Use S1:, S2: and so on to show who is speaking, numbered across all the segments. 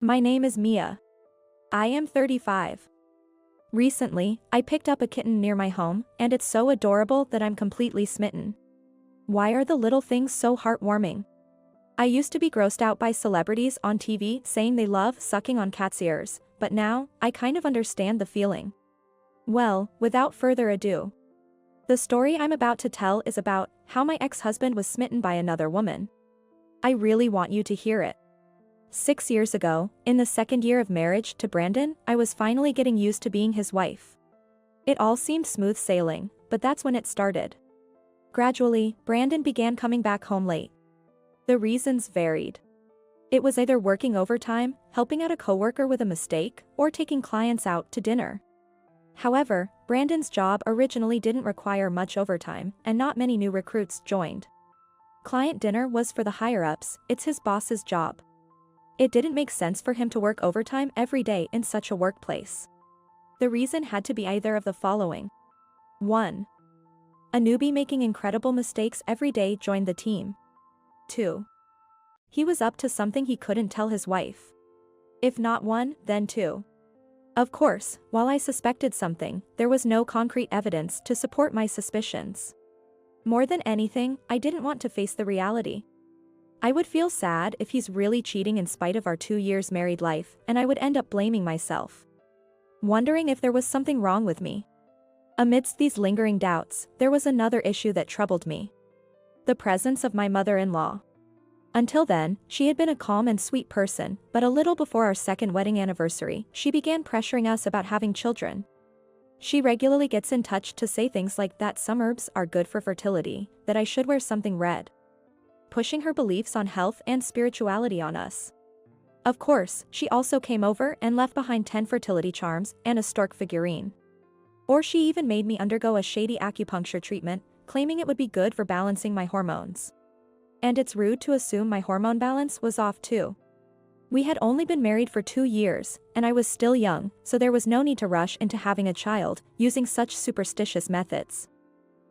S1: My name is Mia. I am 35. Recently, I picked up a kitten near my home, and it's so adorable that I'm completely smitten. Why are the little things so heartwarming? I used to be grossed out by celebrities on TV saying they love sucking on cats' ears, but now, I kind of understand the feeling. Well, without further ado. The story I'm about to tell is about how my ex-husband was smitten by another woman. I really want you to hear it. 6 years ago, in the second year of marriage to Brandon, I was finally getting used to being his wife. It all seemed smooth sailing, but that's when it started. Gradually, Brandon began coming back home late. The reasons varied. It was either working overtime, helping out a coworker with a mistake, or taking clients out to dinner. However, Brandon's job originally didn't require much overtime, and not many new recruits joined. Client dinner was for the higher-ups, it's his boss's job. It didn't make sense for him to work overtime every day in such a workplace. The reason had to be either of the following. 1. A newbie making incredible mistakes every day joined the team. 2. He was up to something he couldn't tell his wife. If not one, then two. Of course, while I suspected something, there was no concrete evidence to support my suspicions. More than anything, I didn't want to face the reality. I would feel sad if he's really cheating in spite of our 2 years married life, and I would end up blaming myself. Wondering if there was something wrong with me. Amidst these lingering doubts, there was another issue that troubled me. The presence of my mother-in-law. Until then, she had been a calm and sweet person, but a little before our second wedding anniversary, she began pressuring us about having children. She regularly gets in touch to say things like that some herbs are good for fertility, that I should wear something red. Pushing her beliefs on health and spirituality on us. Of course, she also came over and left behind 10 fertility charms and a stork figurine. Or she even made me undergo a shady acupuncture treatment, claiming it would be good for balancing my hormones. And it's rude to assume my hormone balance was off too. We had only been married for 2 years, and I was still young, so there was no need to rush into having a child, using such superstitious methods.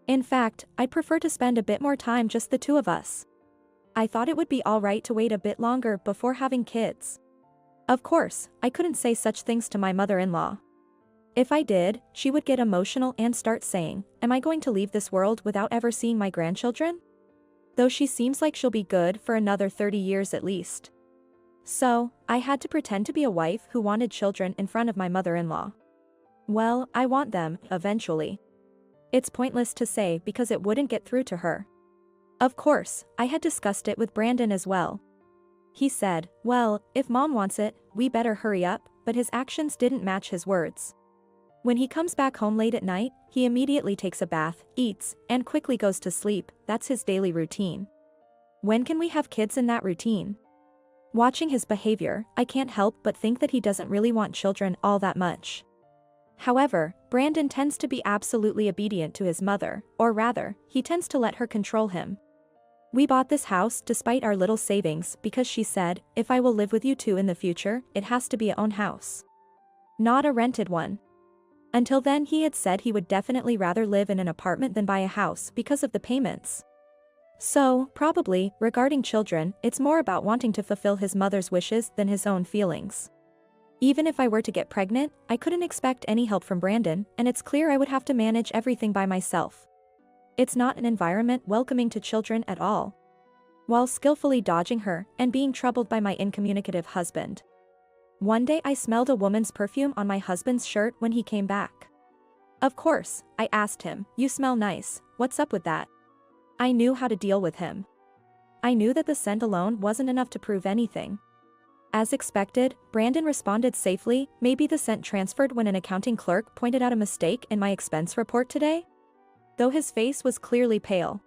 S1: In fact, I'd prefer to spend a bit more time just the two of us. I thought it would be alright to wait a bit longer before having kids. Of course, I couldn't say such things to my mother-in-law. If I did, she would get emotional and start saying, "Am I going to leave this world without ever seeing my grandchildren?" Though she seems like she'll be good for another 30 years at least. So, I had to pretend to be a wife who wanted children in front of my mother-in-law. Well, I want them, eventually. It's pointless to say because it wouldn't get through to her. Of course, I had discussed it with Brandon as well. He said, "Well, if mom wants it, we better hurry up," but his actions didn't match his words. When he comes back home late at night, he immediately takes a bath, eats, and quickly goes to sleep. That's his daily routine. When can we have kids in that routine? Watching his behavior, I can't help but think that he doesn't really want children all that much. However, Brandon tends to be absolutely obedient to his mother, or rather, he tends to let her control him. We bought this house despite our little savings because she said, "If I will live with you two in the future, it has to be a own house. Not a rented one." Until then he had said he would definitely rather live in an apartment than buy a house because of the payments. So, probably, regarding children, it's more about wanting to fulfill his mother's wishes than his own feelings. Even if I were to get pregnant, I couldn't expect any help from Brandon, and it's clear I would have to manage everything by myself. It's not an environment welcoming to children at all. While skillfully dodging her and being troubled by my incommunicative husband. One day I smelled a woman's perfume on my husband's shirt when he came back. Of course, I asked him, "You smell nice, what's up with that?" I knew how to deal with him. I knew that the scent alone wasn't enough to prove anything. As expected, Brandon responded safely, "Maybe the scent transferred when an accounting clerk pointed out a mistake in my expense report today?" Though his face was clearly pale.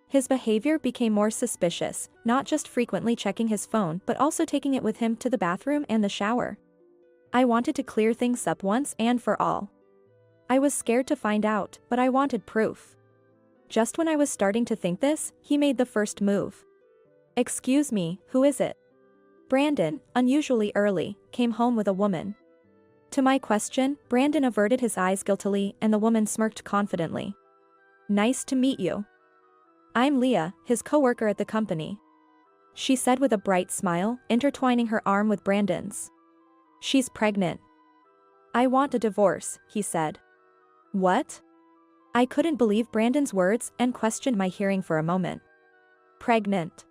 S1: His behavior became more suspicious, not just frequently checking his phone but also taking it with him to the bathroom and the shower. I wanted to clear things up once and for all. I was scared to find out, but I wanted proof. Just when I was starting to think this, he made the first move. "Excuse me, who is it?" Brandon, unusually early, came home with a woman. To my question, Brandon averted his eyes guiltily and the woman smirked confidently. "Nice to meet you. I'm Leah, his coworker at the company." she said with a bright smile, intertwining her arm with Brandon's. She's pregnant. I want a divorce, he said. What? I couldn't believe Brandon's words and questioned my hearing for a moment. Pregnant.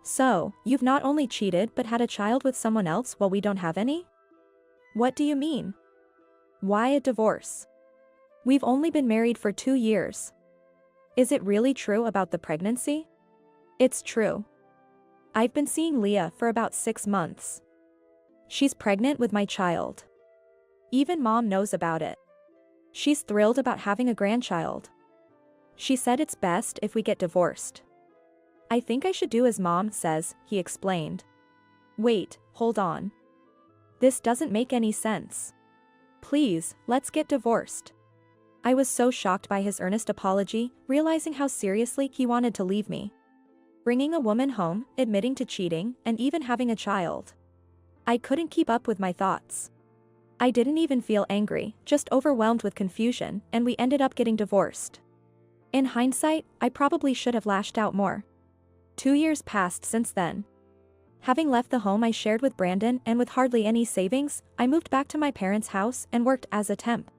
S1: So, you've not only cheated but had a child with someone else while we don't have any? What do you mean? Why a divorce? We've only been married for 2 years. Is it really true about the pregnancy? It's true. I've been seeing Leah for about 6 months. She's pregnant with my child. Even Mom knows about it. She's thrilled about having a grandchild. She said it's best if we get divorced. I think I should do as Mom says, he explained. Wait, hold on. This doesn't make any sense. Please, let's get divorced. I was so shocked by his earnest apology, realizing how seriously he wanted to leave me. Bringing a woman home, admitting to cheating, and even having a child. I couldn't keep up with my thoughts. I didn't even feel angry, just overwhelmed with confusion, and we ended up getting divorced. In hindsight, I probably should have lashed out more. 2 years passed since then. Having left the home I shared with Brandon and with hardly any savings, I moved back to my parents' house and worked as a temp.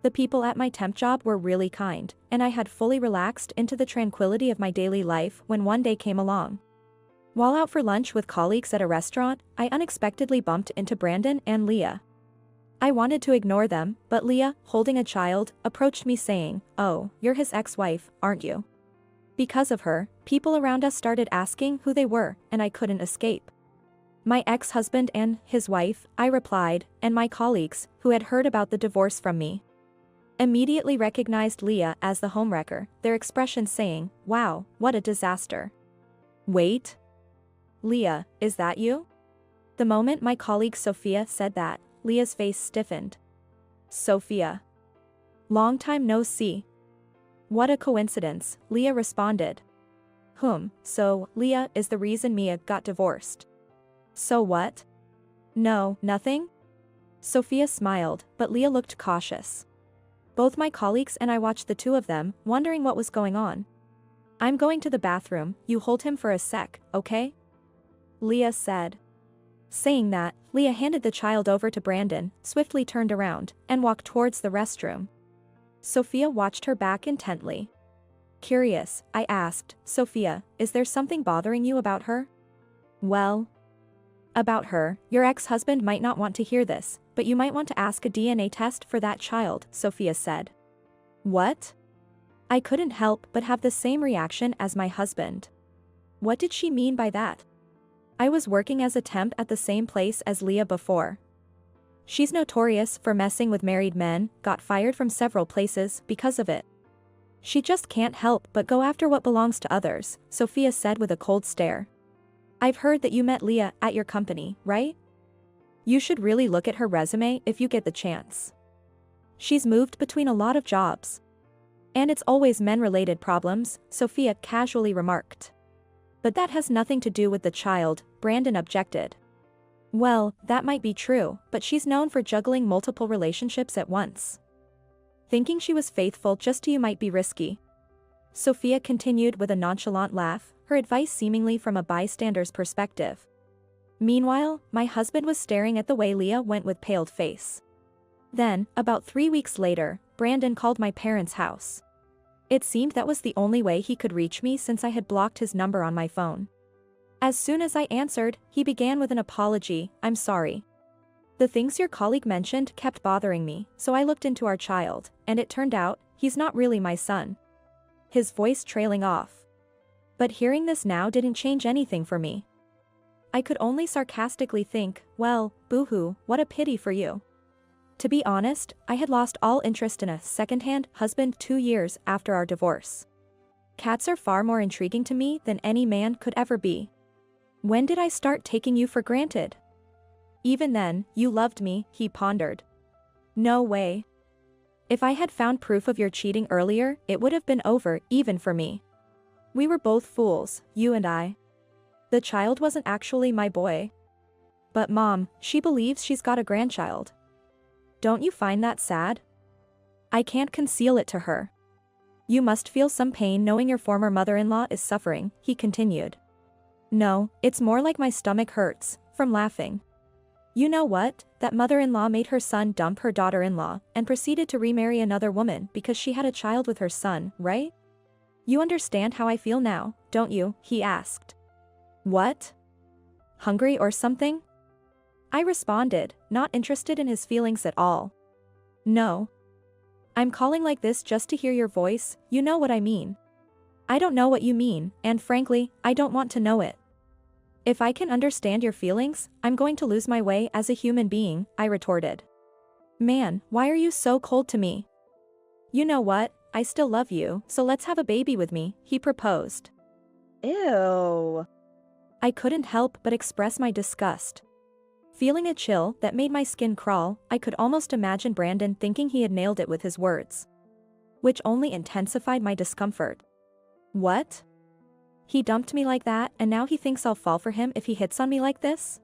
S1: The people at my temp job were really kind, and I had fully relaxed into the tranquility of my daily life when one day came along. While out for lunch with colleagues at a restaurant, I unexpectedly bumped into Brandon and Leah. I wanted to ignore them, but Leah, holding a child, approached me saying, "Oh, you're his ex-wife, aren't you?" Because of her, people around us started asking who they were, and I couldn't escape. My ex-husband and his wife, I replied, and my colleagues, who had heard about the divorce from me, immediately recognized Leah as the homewrecker, their expressions saying, "Wow, what a disaster." Wait. Leah, is that you? The moment my colleague Sophia said that, Leah's face stiffened. Sophia. Long time no see. What a coincidence, Leah responded. So, Leah is the reason Mia got divorced. So what? No, nothing? Sophia smiled, but Leah looked cautious. Both my colleagues and I watched the two of them, wondering what was going on. I'm going to the bathroom, you hold him for a sec, okay? Leah said. Saying that, Leah handed the child over to Brandon, swiftly turned around, and walked towards the restroom. Sophia watched her back intently. Curious, I asked, Sophia, is there something bothering you about her? Well, about her, your ex-husband might not want to hear this, but you might want to ask a DNA test for that child, Sophia said. What? I couldn't help but have the same reaction as my husband. What did she mean by that? I was working as a temp at the same place as Leah before. She's notorious for messing with married men, got fired from several places because of it. She just can't help but go after what belongs to others, Sophia said with a cold stare. I've heard that you met Leah at your company, right? You should really look at her resume if you get the chance. She's moved between a lot of jobs. And it's always men-related problems, Sophia casually remarked. But that has nothing to do with the child, Brandon objected. Well, that might be true, but she's known for juggling multiple relationships at once. Thinking she was faithful just to you might be risky. Sophia continued with a nonchalant laugh, her advice seemingly from a bystander's perspective. Meanwhile, my husband was staring at the way Leah went with paled face. Then, about 3 weeks later, Brandon called my parents' house. It seemed that was the only way he could reach me since I had blocked his number on my phone. As soon as I answered, he began with an apology, I'm sorry. The things your colleague mentioned kept bothering me, so I looked into our child, and it turned out, he's not really my son. His voice trailing off. But hearing this now didn't change anything for me. I could only sarcastically think, well, boo-hoo, what a pity for you. To be honest, I had lost all interest in a second-hand husband 2 years after our divorce. Cats are far more intriguing to me than any man could ever be. When did I start taking you for granted? Even then, you loved me, he pondered. No way. If I had found proof of your cheating earlier, it would have been over, even for me. We were both fools, you and I. The child wasn't actually my boy. But Mom, she believes she's got a grandchild. Don't you find that sad? I can't conceal it to her. You must feel some pain knowing your former mother-in-law is suffering, he continued. No, it's more like my stomach hurts, from laughing. You know what? That mother-in-law made her son dump her daughter-in-law and proceeded to remarry another woman because she had a child with her son, right? You understand how I feel now, don't you? He asked. What? Hungry or something? I responded, not interested in his feelings at all. No. I'm calling like this just to hear your voice, you know what I mean. I don't know what you mean, and frankly, I don't want to know it. If I can understand your feelings, I'm going to lose my way as a human being, I retorted. Man, why are you so cold to me? You know what, I still love you, so let's have a baby with me, he proposed.
S2: Ew.
S1: I couldn't help but express my disgust. Feeling a chill that made my skin crawl, I could almost imagine Brandon thinking he had nailed it with his words. Which only intensified my discomfort. What? He dumped me like that and now he thinks I'll fall for him if he hits on me like this?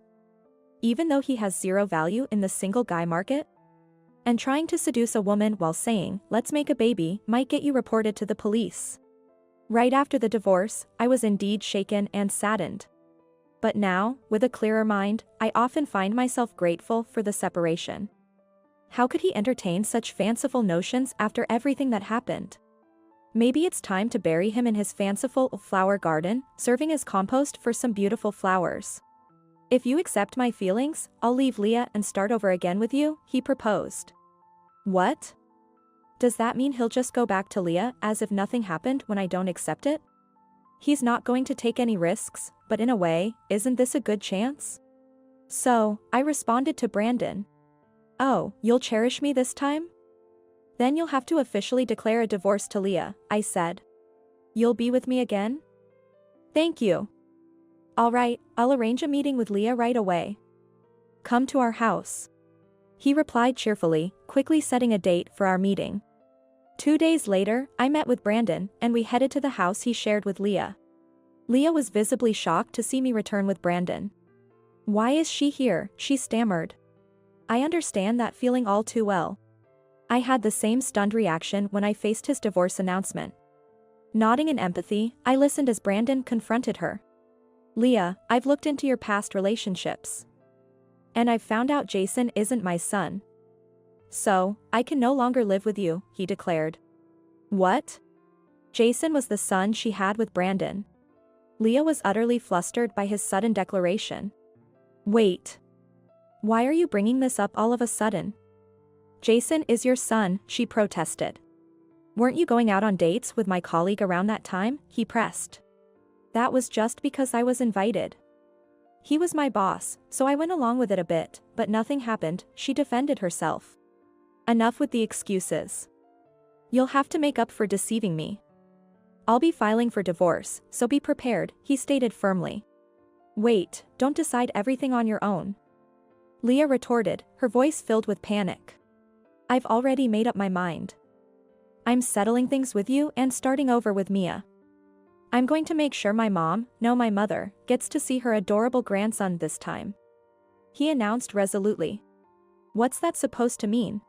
S1: Even though he has zero value in the single guy market? And trying to seduce a woman while saying, let's make a baby, might get you reported to the police. Right after the divorce, I was indeed shaken and saddened. But now, with a clearer mind, I often find myself grateful for the separation. How could he entertain such fanciful notions after everything that happened? Maybe it's time to bury him in his fanciful flower garden, serving as compost for some beautiful flowers. If you accept my feelings, I'll leave Leah and start over again with you, he proposed. What? Does that mean he'll just go back to Leah as if nothing happened when I don't accept it? He's not going to take any risks, but in a way, isn't this a good chance? So, I responded to Brandon. Oh, you'll cherish me this time? Then you'll have to officially declare a divorce to Leah, I said. You'll be with me again? Thank you. Alright, I'll arrange a meeting with Leah right away. Come to our house. He replied cheerfully, quickly setting a date for our meeting. 2 days later, I met with Brandon, and we headed to the house he shared with Leah. Leah was visibly shocked to see me return with Brandon. Why is she here? She stammered. I understand that feeling all too well. I had the same stunned reaction when I faced his divorce announcement. Nodding in empathy, I listened as Brandon confronted her. Leah, I've looked into your past relationships. And I've found out Jason isn't my son. So, I can no longer live with you, he declared. What? Jason was the son she had with Brandon. Leah was utterly flustered by his sudden declaration. Wait. Why are you bringing this up all of a sudden? Jason is your son, she protested. Weren't you going out on dates with my colleague around that time? He pressed. That was just because I was invited. He was my boss, so I went along with it a bit, but nothing happened, she defended herself. Enough with the excuses. You'll have to make up for deceiving me. I'll be filing for divorce, so be prepared, he stated firmly. Wait, don't decide everything on your own. Leah retorted, her voice filled with panic. I've already made up my mind. I'm settling things with you and starting over with Mia. I'm going to make sure my mom, no my mother, gets to see her adorable grandson this time. He announced resolutely. What's that supposed to mean?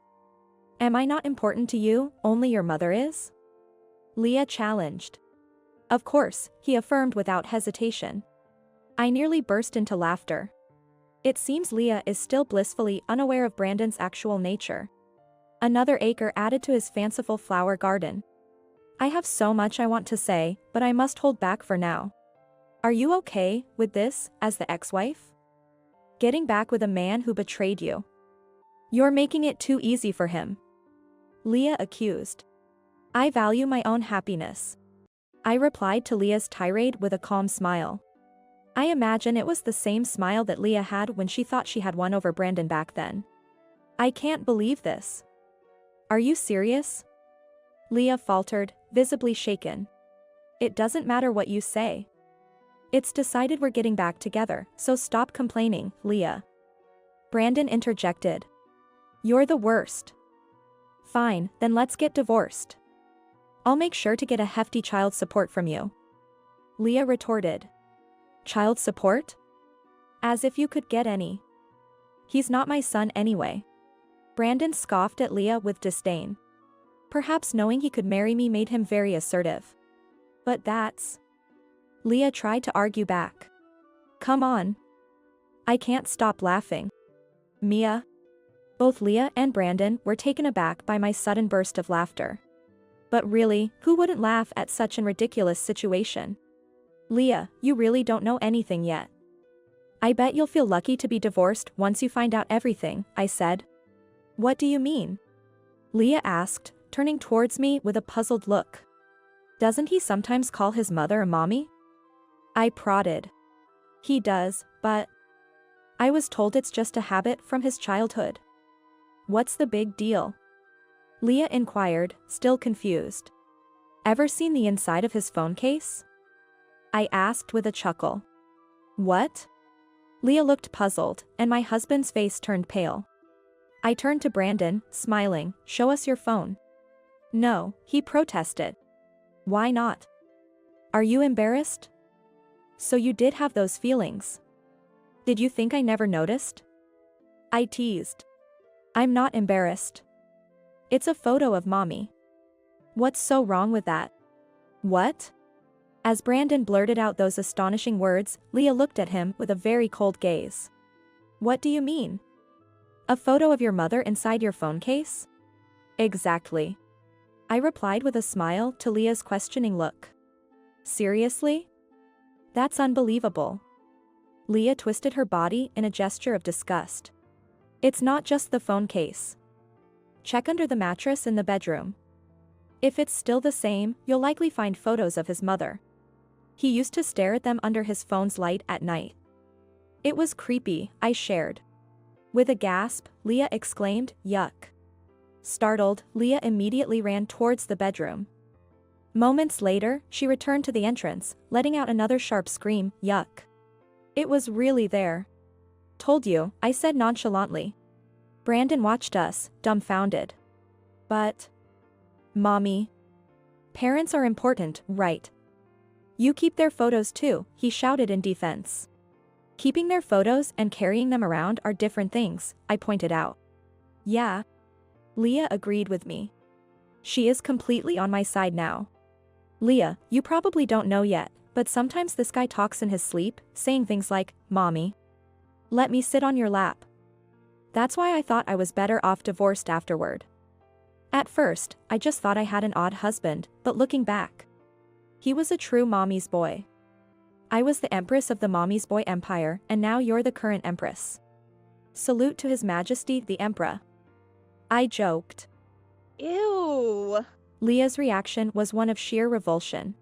S1: Am I not important to you, only your mother is? Leah challenged. Of course, he affirmed without hesitation. I nearly burst into laughter. It seems Leah is still blissfully unaware of Brandon's actual nature. Another acre added to his fanciful flower garden. I have so much I want to say, but I must hold back for now. Are you okay with this, as the ex-wife? Getting back with a man who betrayed you. You're making it too easy for him. Leah accused. I value my own happiness. I replied to Leah's tirade with a calm smile. I imagine it was the same smile that Leah had when she thought she had won over Brandon back then. I can't believe this. Are you serious? Leah faltered, visibly shaken. It doesn't matter what you say. It's decided we're getting back together, so stop complaining, Leah. Brandon interjected. You're the worst. Fine, then let's get divorced. I'll make sure to get a hefty child support from you. Leah retorted. Child support? As if you could get any. He's not my son anyway. Brandon scoffed at Leah with disdain. Perhaps knowing he could marry me made him very assertive. But that's... Leah tried to argue back. Come on. I can't stop laughing. Mia. Both Leah and Brandon were taken aback by my sudden burst of laughter. But really, who wouldn't laugh at such an ridiculous situation? Leah, you really don't know anything yet. I bet you'll feel lucky to be divorced once you find out everything, I said. What do you mean? Leah asked, turning towards me with a puzzled look. Doesn't he sometimes call his mother a mommy? I prodded. He does, but I was told it's just a habit from his childhood. What's the big deal? Leah inquired, still confused. Ever seen the inside of his phone case? I asked with a chuckle. What? Leah looked puzzled, and my husband's face turned pale. I turned to Brandon, smiling. Show us your phone. No, he protested. Why not? Are you embarrassed? So you did have those feelings. Did you think I never noticed? I teased. I'm not embarrassed. It's a photo of mommy. What's so wrong with that? What? As Brandon blurted out those astonishing words, Leah looked at him with a very cold gaze. What do you mean? A photo of your mother inside your phone case? Exactly. I replied with a smile to Leah's questioning look. Seriously? That's unbelievable. Leah twisted her body in a gesture of disgust. It's not just the phone case. Check under the mattress in the bedroom. If it's still the same, you'll likely find photos of his mother. He used to stare at them under his phone's light at night. It was creepy, I shared. With a gasp, Leah exclaimed, yuck. Startled, Leah immediately ran towards the bedroom. Moments later, she returned to the entrance, letting out another sharp scream, yuck. It was really there. Told you, I said nonchalantly. Brandon watched us, dumbfounded. But Mommy. Parents are important, right? You keep their photos too, he shouted in defense. Keeping their photos and carrying them around are different things, I pointed out. Yeah. Leah agreed with me. She is completely on my side now. Leah, you probably don't know yet, but sometimes this guy talks in his sleep, saying things like, Mommy. Let me sit on your lap. That's why I thought I was better off divorced afterward. At first, I just thought I had an odd husband, but looking back, he was a true mommy's boy. I was the empress of the mommy's boy empire, and now you're the current empress. Salute to His Majesty the Emperor. I joked.
S2: Ew.
S1: Leah's reaction was one of sheer revulsion.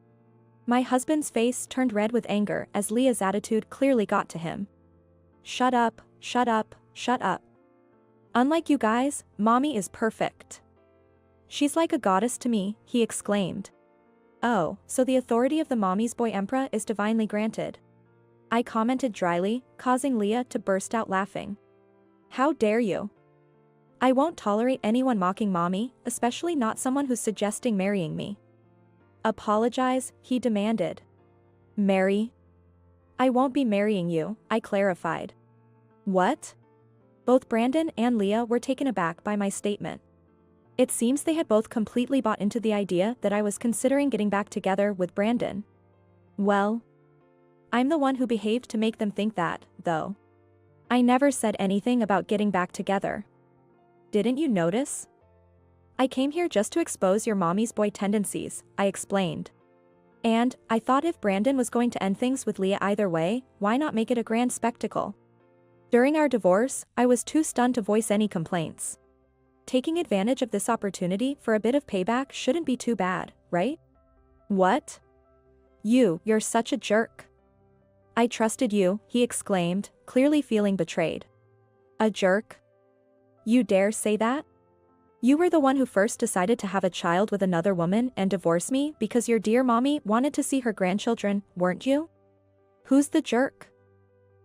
S1: My husband's face turned red with anger as Leah's attitude clearly got to him. Shut up, shut up, shut up. Unlike you guys, mommy is perfect. She's like a goddess to me, he exclaimed. Oh, so the authority of the mommy's boy emperor is divinely granted. I commented dryly, causing Leah to burst out laughing. How dare you? I won't tolerate anyone mocking mommy, especially not someone who's suggesting marrying me. Apologize, he demanded. Marry? I won't be marrying you, I clarified. What? Both Brandon and Leah were taken aback by my statement. It seems they had both completely bought into the idea that I was considering getting back together with Brandon. Well, I'm the one who behaved to make them think that, though. I never said anything about getting back together. Didn't you notice? I came here just to expose your mommy's boy tendencies, I explained. And, I thought if Brandon was going to end things with Leah either way, why not make it a grand spectacle? During our divorce, I was too stunned to voice any complaints. Taking advantage of this opportunity for a bit of payback shouldn't be too bad, right? What? You're such a jerk. I trusted you, he exclaimed, clearly feeling betrayed. A jerk? You dare say that? You were the one who first decided to have a child with another woman and divorce me because your dear mommy wanted to see her grandchildren, weren't you? Who's the jerk?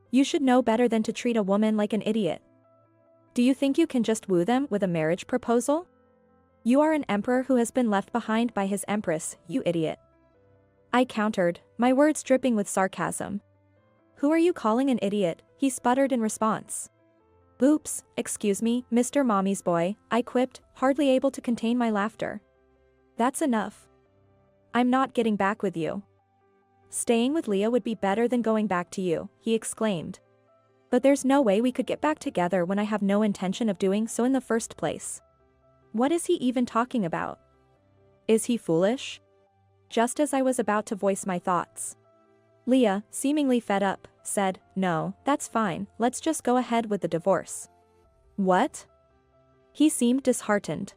S1: You should know better than to treat a woman like an idiot. Do you think you can just woo them with a marriage proposal? You are an emperor who has been left behind by his empress, you idiot. I countered, my words dripping with sarcasm. Who are you calling an idiot? He sputtered in response. Oops, excuse me, Mr. Mommy's boy, I quipped, hardly able to contain my laughter. That's enough. I'm not getting back with you. Staying with Leah would be better than going back to you, he exclaimed. But there's no way we could get back together when I have no intention of doing so in the first place. What is he even talking about? Is he foolish? Just as I was about to voice my thoughts, Leah, seemingly fed up, said, "No, that's fine, let's just go ahead with the divorce." What? He seemed disheartened.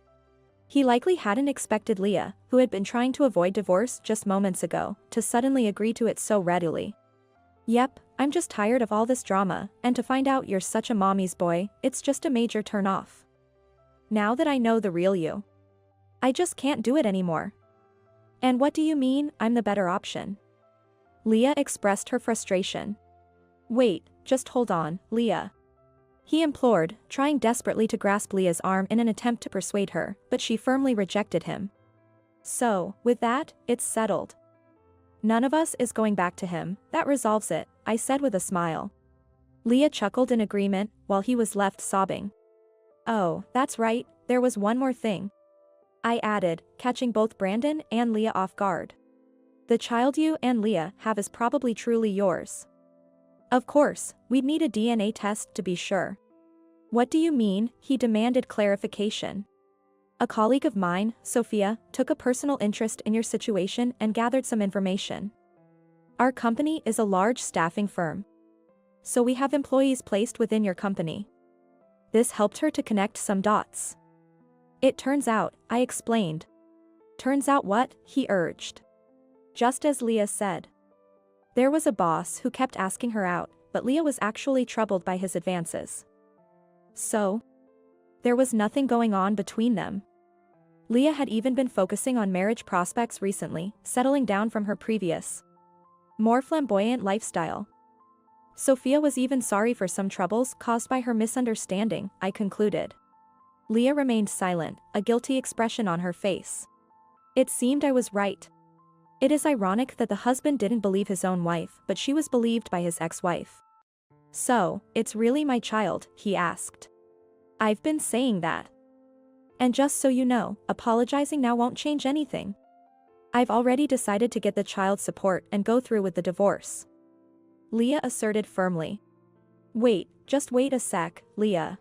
S1: He likely hadn't expected Leah, who had been trying to avoid divorce just moments ago, to suddenly agree to it so readily. Yep, I'm just tired of all this drama, and to find out you're such a mommy's boy, it's just a major turn-off. Now that I know the real you, I just can't do it anymore. And what do you mean, I'm the better option? Leah expressed her frustration. Wait, just hold on, Leah. He implored, trying desperately to grasp Leah's arm in an attempt to persuade her, but she firmly rejected him. So, with that, it's settled. None of us is going back to him, that resolves it, I said with a smile. Leah chuckled in agreement, while he was left sobbing. Oh, that's right, there was one more thing, I added, catching both Brandon and Leah off guard. The child you and Leah have is probably truly yours. Of course, we'd need a DNA test to be sure. What do you mean? He demanded clarification. A colleague of mine, Sophia, took a personal interest in your situation and gathered some information. Our company is a large staffing firm, so we have employees placed within your company. This helped her to connect some dots. It turns out, I explained. Turns out what? He urged. Just as Leah said. There was a boss who kept asking her out, but Leah was actually troubled by his advances. So, there was nothing going on between them. Leah had even been focusing on marriage prospects recently, settling down from her previous, more flamboyant lifestyle. Sophia was even sorry for some troubles caused by her misunderstanding, I concluded. Leah remained silent, a guilty expression on her face. It seemed I was right. It is ironic that the husband didn't believe his own wife, but she was believed by his ex-wife. So, it's really my child, he asked. I've been saying that. And just so you know, apologizing now won't change anything. I've already decided to get the child support and go through with the divorce. Leah asserted firmly. Wait, just wait a sec, Leah.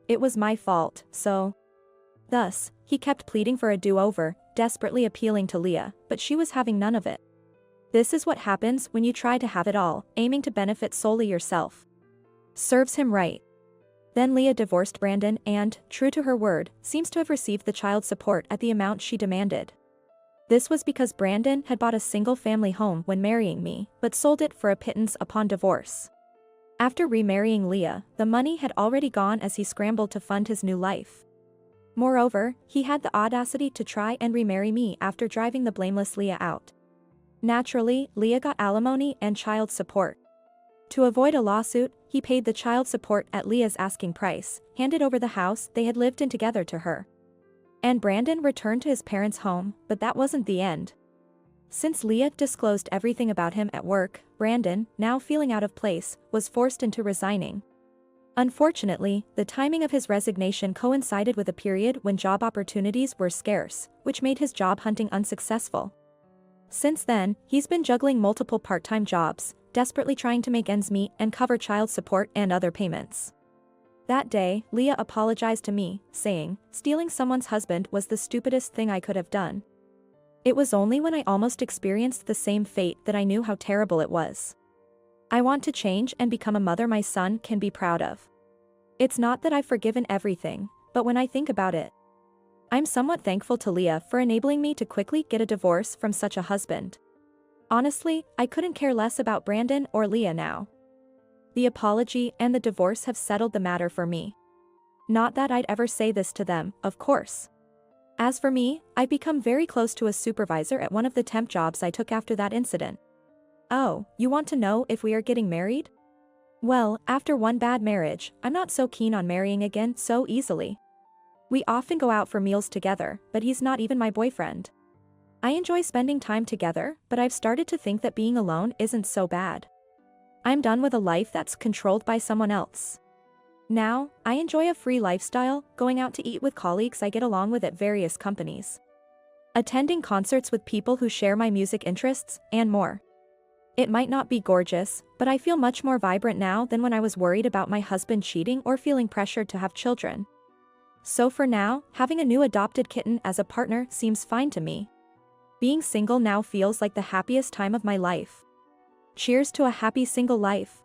S1: It was my fault, so. Thus, he kept pleading for a do-over, desperately appealing to Leah, but she was having none of it. This is what happens when you try to have it all, aiming to benefit solely yourself. Serves him right. Then Leah divorced Brandon and, true to her word, seems to have received the child support at the amount she demanded. This was because Brandon had bought a single-family home when marrying me, but sold it for a pittance upon divorce. After remarrying Leah, the money had already gone as he scrambled to fund his new life. Moreover, he had the audacity to try and remarry me after driving the blameless Leah out. Naturally, Leah got alimony and child support. To avoid a lawsuit, he paid the child support at Leah's asking price, handed over the house they had lived in together to her. And Brandon returned to his parents' home, but that wasn't the end. Since Leah disclosed everything about him at work, Brandon, now feeling out of place, was forced into resigning. Unfortunately, the timing of his resignation coincided with a period when job opportunities were scarce, which made his job hunting unsuccessful. Since then, he's been juggling multiple part-time jobs, desperately trying to make ends meet and cover child support and other payments. That day, Leah apologized to me, saying, stealing someone's husband was the stupidest thing I could have done. It was only when I almost experienced the same fate that I knew how terrible it was. I want to change and become a mother my son can be proud of. It's not that I've forgiven everything, but when I think about it, I'm somewhat thankful to Leah for enabling me to quickly get a divorce from such a husband. Honestly, I couldn't care less about Brandon or Leah now. The apology and the divorce have settled the matter for me. Not that I'd ever say this to them, of course. As for me, I've become very close to a supervisor at one of the temp jobs I took after that incident. Oh, you want to know if we are getting married? Well, after one bad marriage, I'm not so keen on marrying again so easily. We often go out for meals together, but he's not even my boyfriend. I enjoy spending time together, but I've started to think that being alone isn't so bad. I'm done with a life that's controlled by someone else. Now, I enjoy a free lifestyle, going out to eat with colleagues I get along with at various companies, attending concerts with people who share my music interests, and more. It might not be gorgeous, but I feel much more vibrant now than when I was worried about my husband cheating or feeling pressured to have children. So for now, having a new adopted kitten as a partner seems fine to me. Being single now feels like the happiest time of my life. Cheers to a happy single life.